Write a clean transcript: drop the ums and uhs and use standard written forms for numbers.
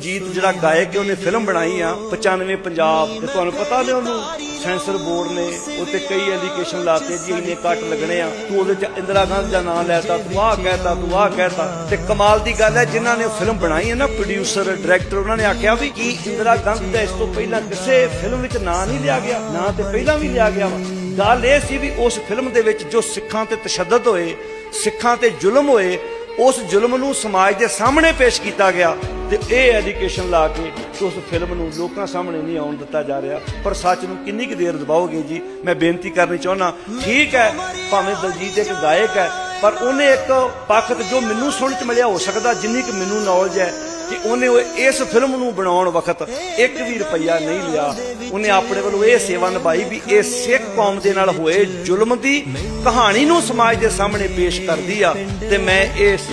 जीत जिहड़ा गायक है उन्हें फिल्म बनाई आ 95 पंजाब ते तुहानूं पता ने उन्होंने सेंसर बोर्ड ने उत्ते कई एलीगेशन लाते जी इन्ने कट लगने आ तू उहदे च इंदिरा गांधी दा नाम लैता तू आ कहता ते कमाल दी गल है जिन्हां ने फिल्म बनाई है ना प्रोड्यूसर डायरैक्टर उन्होंने आख्या भी कि इंदिरा गांधी दा इस तो पहला किसी फिल्म विच नाम नहीं लिया गया ना ते पहला भी लिया गया गल ये सी भी उस फिल्म दे विच जो सिखां ते तशद्दद होए सिखां ते जुल्म होए उस जुल्म नूं समाज के सामने पेश किया गया तो यह एलीगेशन ला के तो उस फिल्म नूं लोकां सामने नहीं आउण दिता जा रहा पर सच नूं किन्नी क देर दबाओगे जी। मैं बेनती करनी चाहना ठीक है भावें दलजीत एक गायक है पर उन्हें एक पक्ष जो मैनूं सुण च मिलिया हो सकता जिन्नी क मैनूं नॉलेज है कि उन्हें इस फिल्म नूं बनाउण वक्त एक भी रुपया नहीं लिया उन्हें अपने वालों ये सेवा निभाई भी ये सिख कौम दे नाल होए जुल्म दी कहानी नूं समाज के सामने पेश करदी आ ते मैं इस